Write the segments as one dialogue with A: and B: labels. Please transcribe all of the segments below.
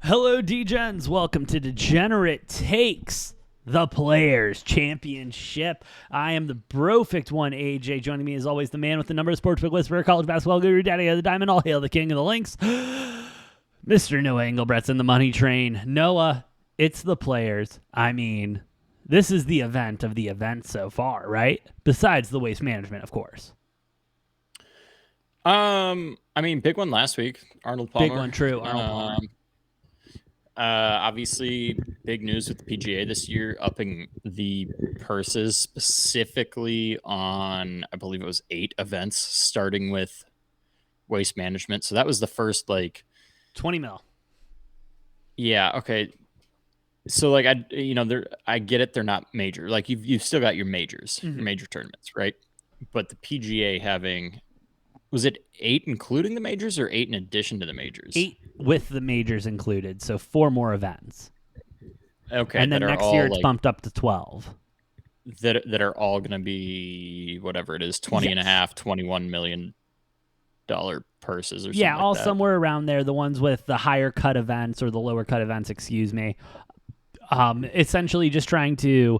A: Hello, Degens. Welcome to Degenerate Takes, the Players Championship. I am the Brofect1 AJ. Joining me, as always, the man with the number of sportsbook whisperer, college basketball guru, daddy of the diamond. All hail the king of the links, Mr. Noah Engelbrecht's the Money Train. Noah, it's the Players. I mean, this is the event of the event so far, right? Besides the waste management, of course.
B: Big one last week. Arnold Palmer.
A: Big one, true. Arnold Palmer.
B: Obviously, big news with the PGA this year, upping the purses specifically on, I believe it was 8 events, starting with waste management. So that was the first
A: 20 mil.
B: Yeah. Okay. So I get it. They're not major. Like you've still got your majors, your major tournaments, right? But the PGA having, was it 8 including the majors or 8 in addition to the majors?
A: 8 with the majors included, so 4 more events.
B: Okay.
A: And then next year it's bumped up to 12.
B: That are all going to be whatever it is, 20 and a half, $21 million purses or something.
A: Yeah, all
B: like that.
A: somewhere around there. The ones with the higher cut events or the lower cut events, excuse me. Essentially just trying to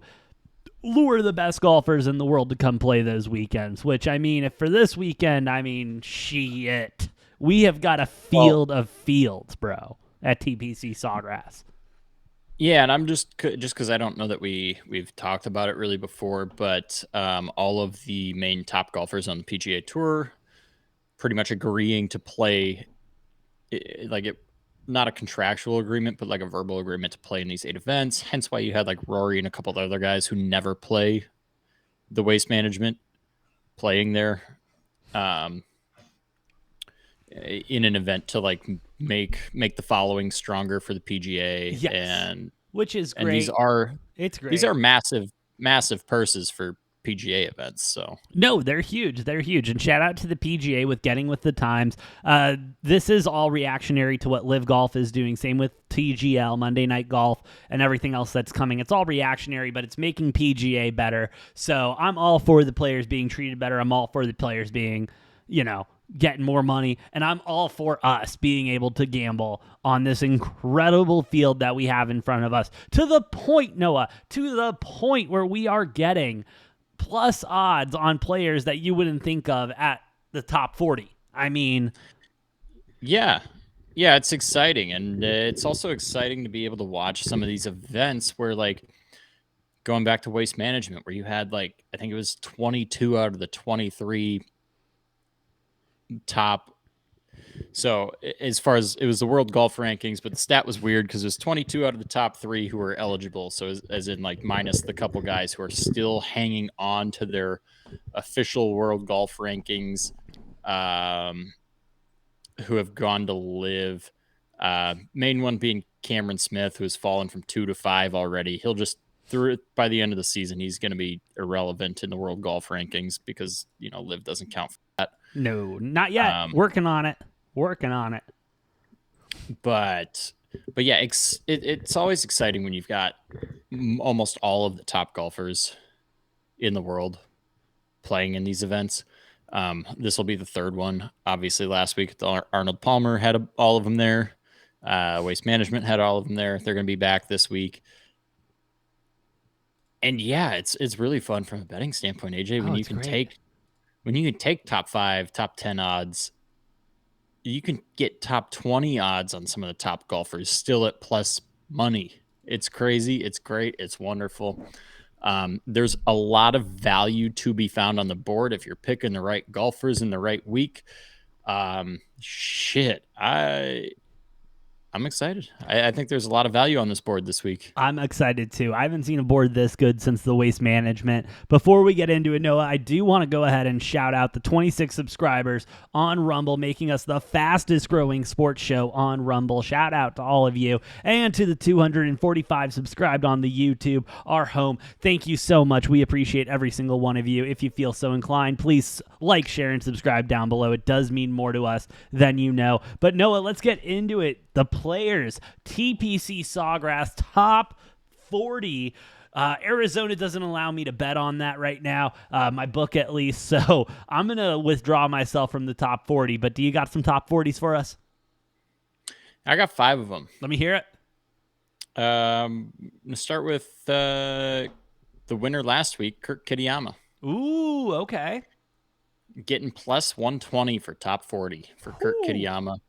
A: lure the best golfers in the world to come play those weekends, which, I mean, if for this weekend, I mean, shit. We have got a field of fields, bro, at TPC Sawgrass.
B: Yeah, and I'm just because I don't know that we've talked about it really before, but all of the main top golfers on the PGA Tour pretty much agreeing to play, not a contractual agreement, but like a verbal agreement to play in these 8 events. Hence why you had like Rory and a couple of other guys who never play the waste management playing there in an event to like make the following stronger for the PGA.
A: Yes.
B: And
A: which is great.
B: And these are massive purses for PGA events. So
A: no, they're huge. They're huge. And shout out to the PGA with getting with the times. This is all reactionary to what Live Golf is doing. Same with TGL, Monday Night Golf, and everything else that's coming. It's all reactionary, but it's making PGA better. So I'm all for the players being treated better. I'm all for the players being, getting more money. And I'm all for us being able to gamble on this incredible field that we have in front of us. To the point, Noah, where we are getting plus odds on players that you wouldn't think of at the top 40. I mean,
B: yeah, it's exciting. And it's also exciting to be able to watch some of these events where, like, going back to waste management, where you had I think it was 22 out of the 23 top. So as far as it was the world golf rankings, but the stat was weird because it was 22 out of the top 3 who were eligible. So as in minus the couple guys who are still hanging on to their official world golf rankings, who have gone to Live. Main one being Cameron Smith, who has fallen from 2 to 5 already. He'll just by the end of the season, he's going to be irrelevant in the world golf rankings because Live doesn't count for that.
A: No, not yet. Working on it.
B: But yeah, it's always exciting when you've got almost all of the top golfers in the world playing in these events. This will be the 3rd one. Obviously, last week Arnold Palmer had all of them there. Waste Management had all of them there. They're going to be back this week. And yeah, it's really fun from a betting standpoint, AJ. When you can take top 5, top 10 odds, you can get top 20 odds on some of the top golfers still at plus money. It's crazy. It's great. It's wonderful. There's a lot of value to be found on the board if you're picking the right golfers in the right week. I'm excited. I think there's a lot of value on this board this week.
A: I'm excited too. I haven't seen a board this good since the waste management. Before we get into it, Noah, I do want to go ahead and shout out the 26 subscribers on Rumble, making us the fastest growing sports show on Rumble. Shout out to all of you, and to the 245 subscribed on the YouTube, our home. Thank you so much. We appreciate every single one of you. If you feel so inclined, please like, share, and subscribe down below. It does mean more to us than you know. But Noah, let's get into it. The Players TPC Sawgrass top 40. Arizona doesn't allow me to bet on that right now, my book at least, so I'm going to withdraw myself from the top 40. But do you got some top 40s for us?
B: I got 5 of them.
A: Let me hear it.
B: I'm gonna start with the winner last week, Kurt Kitayama.
A: Ooh, okay.
B: Getting plus 120 for top 40 for Kurt Kitayama.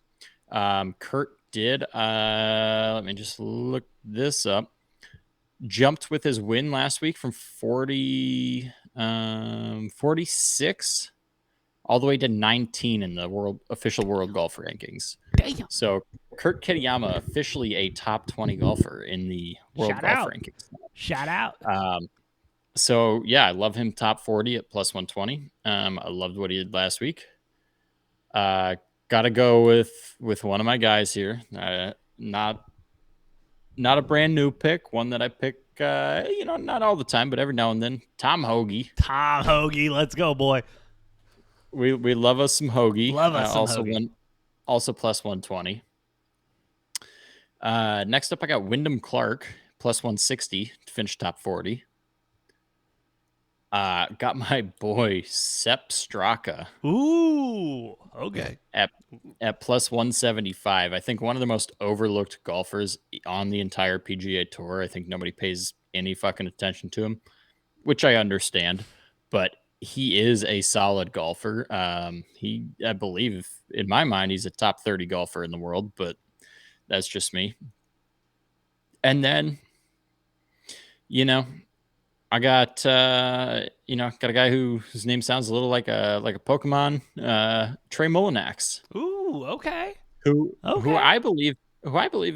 B: Kurt did, let me just look this up. Jumped with his win last week from 46 all the way to 19 in the official world golf rankings.
A: Damn.
B: So Kurt Kitayama officially a top 20 golfer in the world golf rankings.
A: Shout out.
B: So yeah, I love him top 40 at plus 120. I loved what he did last week. Gotta go with one of my guys here. Not a brand new pick, one that I pick not all the time, but every now and then. Tom Hoagie.
A: Tom Hoagie, let's go, boy.
B: We love us some Hoagie.
A: Love us some Hoagie.
B: Also plus 120. Next up, I got Wyndham Clark, plus 160 to finish top 40. Got my boy Sepp Straka.
A: Ooh, okay.
B: At plus 175. I think one of the most overlooked golfers on the entire PGA Tour. I think nobody pays any fucking attention to him, which I understand, but he is a solid golfer. I believe, in my mind, he's a top 30 golfer in the world, but that's just me. And then, I got got a guy whose name sounds a little like a Pokemon, Trey Mullinax.
A: Ooh, okay.
B: Who I believe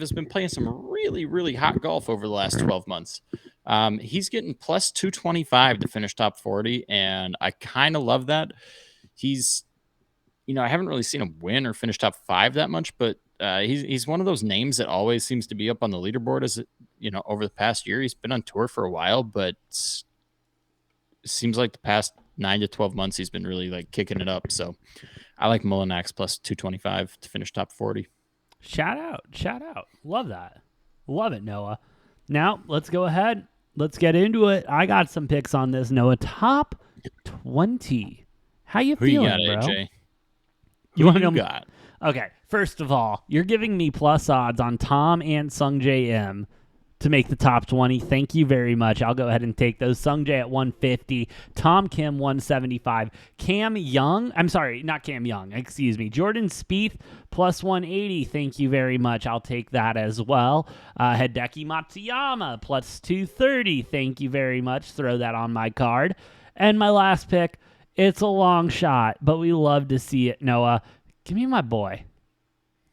B: has been playing some really, really hot golf over the last 12 months. He's getting plus 225 to finish top 40, and I kind of love that. He's, I haven't really seen him win or finish top 5 that much, but he's one of those names that always seems to be up on the leaderboard as over the past year. He's been on tour for a while, but it seems like the past 9 to 12 months he's been really like kicking it up. So I like Mullinax plus 225 to finish top 40.
A: Shout out. Love that. Love it, Noah. Now let's go ahead. Let's get into it. I got some picks on this, Noah. Top 20. How you feeling,
B: you got,
A: bro?
B: AJ?
A: You want to know?
B: Got?
A: Okay. First of all, you're giving me plus odds on Tom and Sungjae M to make the top 20. Thank you very much. I'll go ahead and take those. Sungjae at 150, Tom Kim 175, Jordan Spieth plus 180. Thank you very much. I'll take that as well. Hideki Matsuyama plus 230. Thank you very much. Throw that on my card. And my last pick, it's a long shot, but we love to see it, Noah. Give me my boy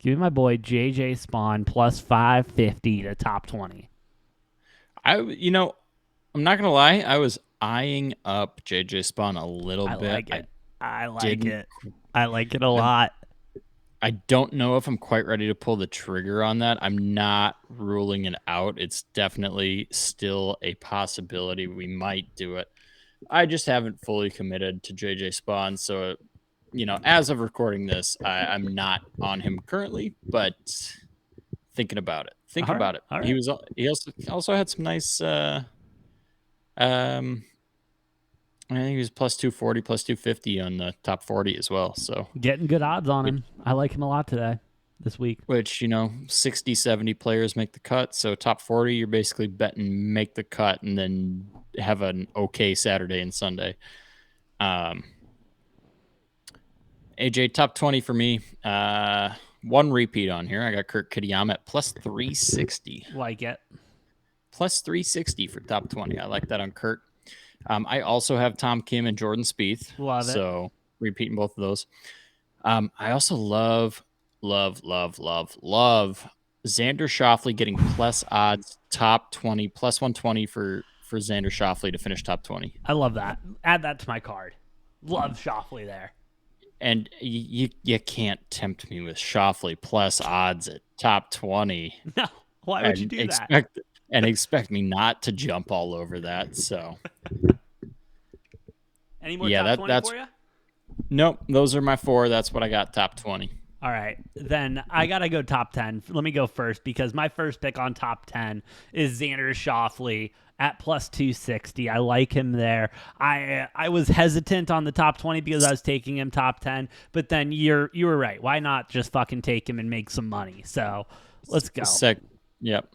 A: JJ Spawn plus 550 to top 20.
B: I'm not gonna lie. I was eyeing up JJ Spawn a little bit.
A: I like it. I like it a lot.
B: I don't know if I'm quite ready to pull the trigger on that. I'm not ruling it out. It's definitely still a possibility. We might do it. I just haven't fully committed to JJ Spawn. So, as of recording this, I'm not on him currently, but thinking about it. All right. He also had some nice I think he was plus 240, plus 250 on the top 40 as well. So
A: getting good odds on him. I like him a lot this week.
B: Which, 60, 70 players make the cut. So top 40, you're basically betting make the cut and then have an okay Saturday and Sunday. AJ, top 20 for me. One repeat on here. I got Kurt Kitayama at plus 360.
A: Like it.
B: Plus 360 for top 20. I like that on Kurt. I also have Tom Kim and Jordan Spieth.
A: Love it.
B: So repeating both of those. I also love Xander Schauffele getting plus odds top 20, plus 120 for Xander Schauffele to finish top 20.
A: I love that. Add that to my card. Love Schauffele there.
B: And you can't tempt me with Schauffele plus odds at top 20.
A: No, why would you do that?
B: And expect me not to jump all over that. So,
A: any more top 20 for you?
B: Nope, those are my 4. That's what I got, top 20.
A: All right, then I got to go top 10. Let me go first because my first pick on top 10 is Xander Schauffele at plus 260. I like him there. I was hesitant on the top 20 because I was taking him top 10, but then you were right. Why not just fucking take him and make some money? So let's go.
B: Yep.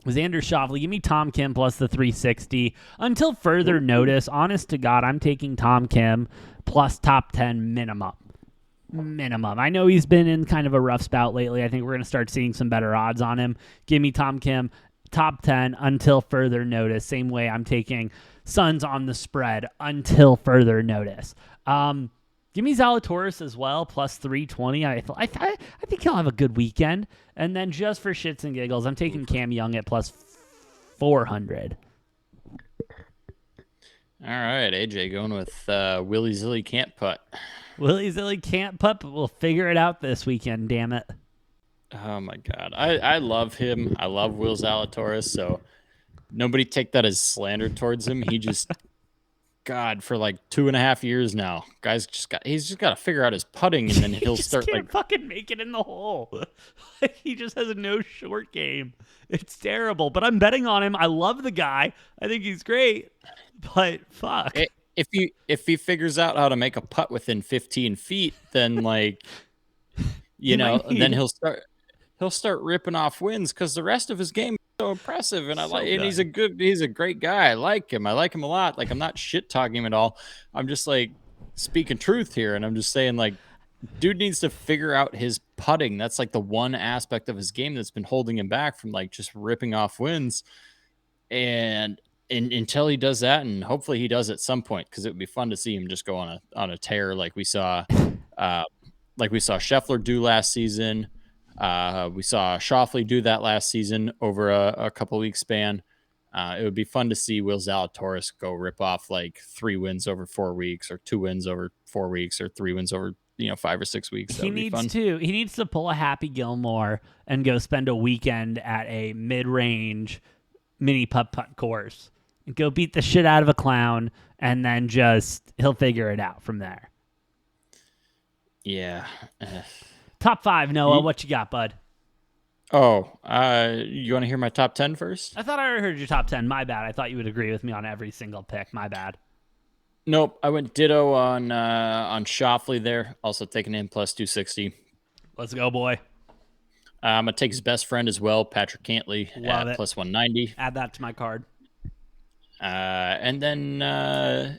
A: Xander Schauffele, give me Tom Kim plus the 360. Until further notice, honest to God, I'm taking Tom Kim plus top 10 minimum. I know he's been in kind of a rough spout lately. I think we're going to start seeing some better odds on him. Give me Tom Kim top 10 until further notice. Same way I'm taking Suns on the spread until further notice. Give me Zalatoris as well, plus 320. I think he'll have a good weekend. And then just for shits and giggles, I'm taking Cam Young at plus 400.
B: All right, AJ going with Willie Zilly can't putt.
A: Willie Zilly can't putt, but we'll figure it out this weekend, damn it.
B: Oh, my God. I love him. I love Will Zalatoris, so nobody take that as slander towards him. He just... God, for like 2.5 years now, he's just got to figure out his putting, and then he'll start
A: can't fucking make it in the hole. He just has no short game. It's terrible, but I'm betting on him. I love the guy. I think he's great, but fuck.
B: If he figures out how to make a putt within 15 feet, then like, then he'll start ripping off wins because the rest of his game is so impressive, and he's a great guy. I like him a lot. Like, I'm not shit talking him at all. I'm just like speaking truth here, and I'm just saying like, dude needs to figure out his putting. That's like the one aspect of his game that's been holding him back from like just ripping off wins. And until he does that, and hopefully he does at some point, because it would be fun to see him just go on a tear like we saw Scheffler do last season. We saw Schauffele do that last season over a couple weeks span. It would be fun to see Will Zalatoris go rip off like 3 wins over 4 weeks, or 2 wins over 4 weeks, or 3 wins over 5 or 6 weeks.
A: He needs to pull a Happy Gilmore and go spend a weekend at a mid-range mini putt course and go beat the shit out of a clown, and then he'll figure it out from there.
B: Yeah.
A: Top 5, Noah. What you got, bud?
B: Oh, you want to hear my top 10 first?
A: I thought I already heard your top 10. My bad. I thought you would agree with me on every single pick. My bad.
B: Nope. I went ditto on Schauffele there. Also taking him plus 260.
A: Let's go, boy.
B: I'm going to take his best friend as well, Patrick Cantley,
A: Love
B: at
A: it.
B: plus 190.
A: Add that to my card.
B: And then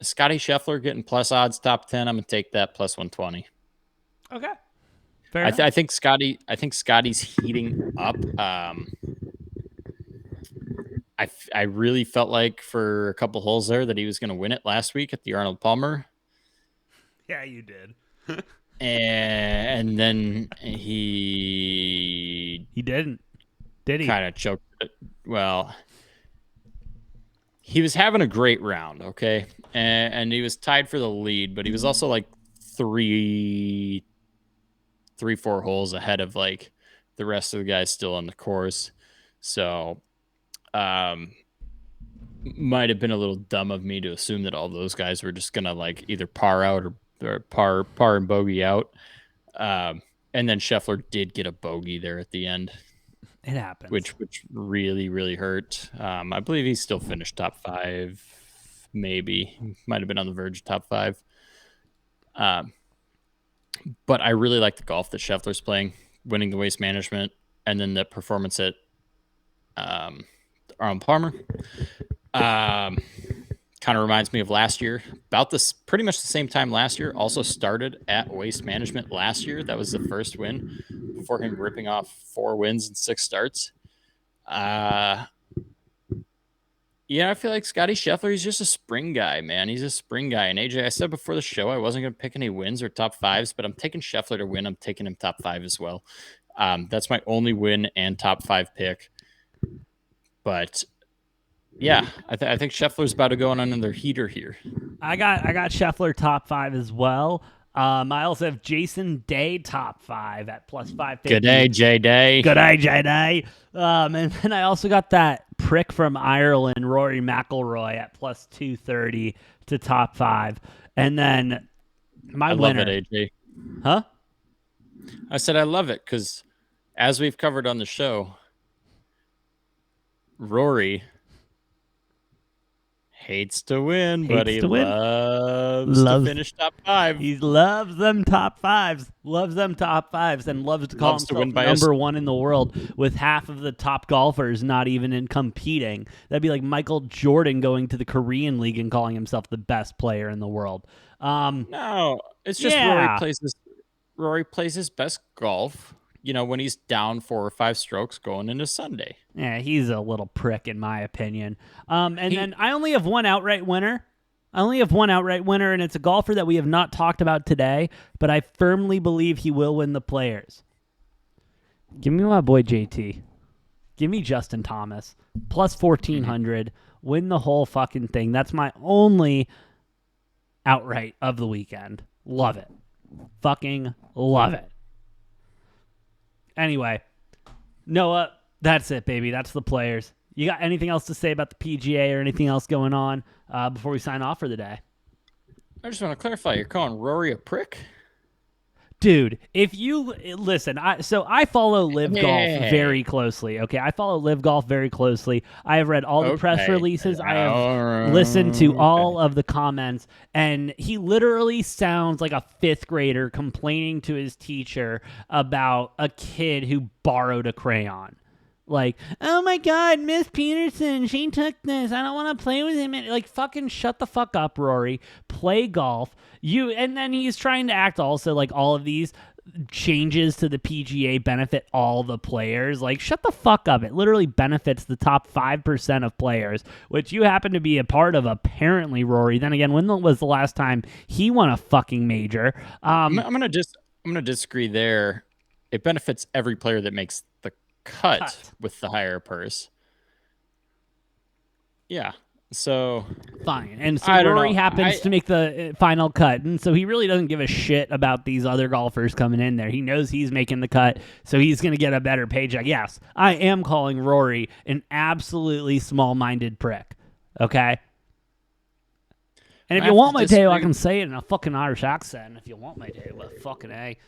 B: Scotty Scheffler getting plus odds top 10. I'm going to take that plus 120.
A: Okay.
B: I think Scotty's heating up. I really felt like for a couple holes there that he was going to win it last week at the Arnold Palmer.
A: Yeah, you did.
B: And then he
A: didn't. Did he?
B: Kind of choked it. Well, he was having a great round, okay? And he was tied for the lead, but he was also like 3-4 holes ahead of like the rest of the guys still on the course. So might have been a little dumb of me to assume that all those guys were just gonna like either par out or par and bogey out. And then Scheffler did get a bogey there at the end.
A: It happens.
B: Which really, really hurt. I believe he still finished top 5, maybe. Might have been on the verge of top 5. But I really like the golf that Scheffler's playing, winning the Waste Management, and then the performance at Arnold Palmer. Kind of reminds me of last year. About this, pretty much the same time last year. Also started at Waste Management last year. That was the first win before him ripping off 4 wins and 6 starts. I feel like Scotty Scheffler, he's just a spring guy, man. He's a spring guy. And AJ, I said before the show I wasn't going to pick any wins or top 5s, but I'm taking Scheffler to win. I'm taking him top 5 as well. That's my only win and top 5 pick. But yeah, I think Scheffler's about to go on another heater here.
A: I got Scheffler top 5 as well. I also have Jason Day top 5 at plus 550.
B: Good day, J Day.
A: Good day, J Day. And then I also got that prick from Ireland, Rory McIlroy, at plus 230 to top 5. And then my winner.
B: I love it, AJ.
A: Huh?
B: I said I love it because, as we've covered on the show, Rory Hates to win, but he
A: to win.
B: loves to finish top 5.
A: He loves them top 5s. Loves them top 5s and loves to call himself number 1 in the world with half of the top golfers not even in competing. That'd be like Michael Jordan going to the Korean League and calling himself the best player in the world.
B: No, it's just Rory plays his best golf, when he's down 4 or 5 strokes going into Sunday.
A: Yeah, he's a little prick in my opinion. Then I only have one outright winner. And it's a golfer that we have not talked about today, but I firmly believe he will win the Players. Give me my boy JT. Give me Justin Thomas. Plus 1,400. Win the whole fucking thing. That's my only outright of the weekend. Love it. Fucking love it. Anyway, Noah, that's it, baby. That's the Players. You got anything else to say about the PGA or anything else going on before we sign off for the day?
B: I just want to clarify. You're calling Rory a prick?
A: Dude, if you listen, I follow Live Golf very closely. Okay, I follow Live Golf very closely. I have read all the press releases. I have listened to all of the comments, and he literally sounds like a 5th grader complaining to his teacher about a kid who borrowed a crayon. Like, oh my God, Miss Peterson, she took this. I don't want to play with him. Like, fucking shut the fuck up, Rory. Play golf. And then he's trying to act also like all of these changes to the PGA benefit all the players. Like, shut the fuck up. It literally benefits the top 5% of players, which you happen to be a part of, apparently, Rory. Then again, when was the last time he won a fucking major?
B: I'm gonna disagree there. It benefits every player that makes the cut with the higher purse. Yeah. So
A: fine. And so Rory happens to make the final cut. And so he really doesn't give a shit about these other golfers coming in there. He knows he's making the cut, so he's going to get a better paycheck. Yes, I am calling Rory an absolutely small-minded prick. Okay? And if you want my tale, I can say it in a fucking Irish accent. If you want my tale, but fucking A.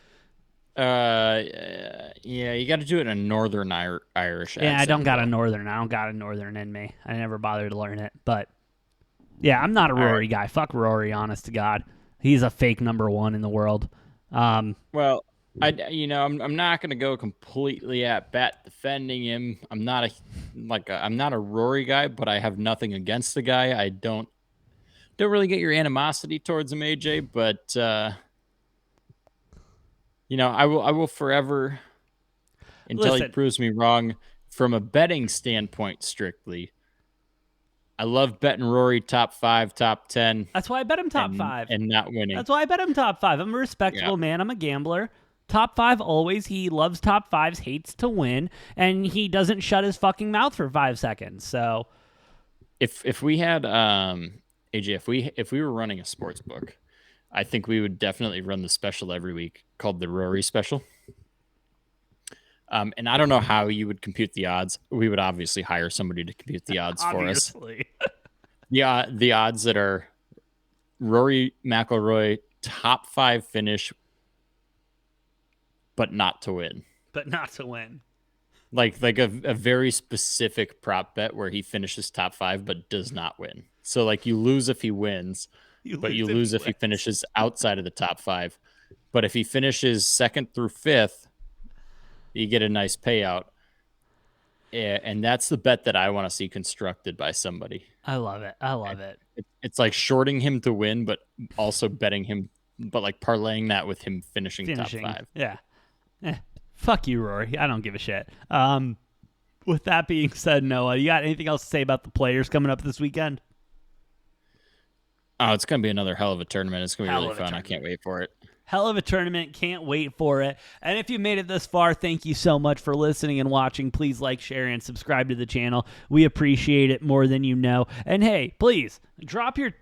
B: Yeah, you got to do it in a Northern Irish accent.
A: Yeah, I don't got a Northern in me. I never bothered to learn it. But, yeah, I'm not a Rory guy. Fuck Rory, honest to God. He's a fake number 1 in the world.
B: Well, I'm not going to go completely at bat defending him. I'm not a Rory guy, but I have nothing against the guy. I don't really get your animosity towards him, AJ, but I will forever, until he proves me wrong, from a betting standpoint strictly. I love betting Rory top 5, top 10.
A: That's why I bet him top 5.
B: And not winning.
A: That's why I bet him top 5. I'm a respectable man. I'm a gambler. Top 5 always. He loves top 5s, hates to win, and he doesn't shut his fucking mouth for 5 seconds. So
B: if we had AJ, if we were running a sports book, I think we would definitely run the special every week called the Rory special. And I don't know how you would compute the odds. We would obviously hire somebody to compute the odds for us. Yeah, the odds that are Rory McIlroy top 5 finish, but not to win. Like a very specific prop bet where he finishes top 5 but does not win. So like you lose if he wins. But you lose if he finishes outside of the top 5. But if he finishes 2nd through 5th, you get a nice payout. And that's the bet that I want to see constructed by somebody.
A: I love it.
B: It's like shorting him to win, but also betting him, but like parlaying that with him finishing top 5.
A: Yeah. Fuck you, Rory. I don't give a shit. With that being said, Noah, you got anything else to say about the Players coming up this weekend?
B: Oh, it's going to be another hell of a tournament. It's going to be really fun. I can't wait for it.
A: Hell of a tournament. Can't wait for it. And if you made it this far, thank you so much for listening and watching. Please like, share, and subscribe to the channel. We appreciate it more than you know. And hey, please, drop your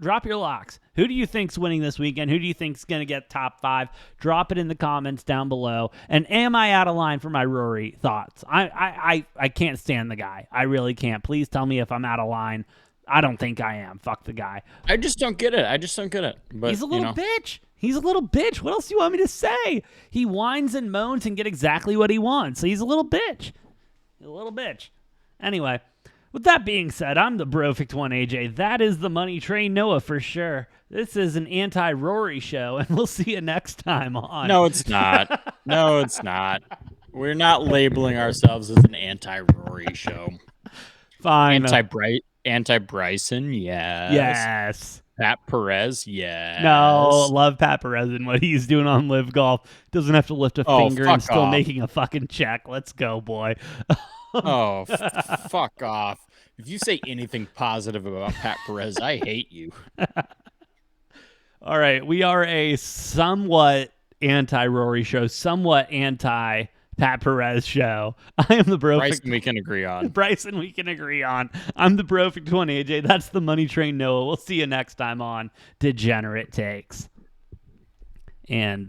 A: locks. Who do you think's winning this weekend? Who do you think's going to get top 5? Drop it in the comments down below. And am I out of line for my Rory thoughts? I can't stand the guy. I really can't. Please tell me if I'm out of line. I don't think I am. Fuck the guy.
B: I just don't get it. But,
A: he's a little bitch. He's a little bitch. What else do you want me to say? He whines and moans and get exactly what he wants. So he's a little bitch. Anyway, With that being said, I'm the Brofect1 AJ. That is the Money Train Noah for sure. This is an anti-Rory show, and we'll see you next time on.
B: No, it's not. No, it's not. We're not labeling ourselves as an anti-Rory show.
A: Fine.
B: Anti-Bryson, yes.
A: Yes.
B: Pat Perez, yes.
A: No, love Pat Perez and what he's doing on Live Golf. Doesn't have to lift a finger and still making a fucking check. Let's go, boy.
B: Fuck off. If you say anything positive about Pat Perez, I hate you.
A: All right, we are a somewhat anti-Rory show, somewhat anti-Pat Perez show. I am the
B: Bryson we can agree on.
A: Bryson we can agree on. I'm the Brofect1 AJ. That's the Money Train Noah. We'll see you next time on Degenerate Takes. And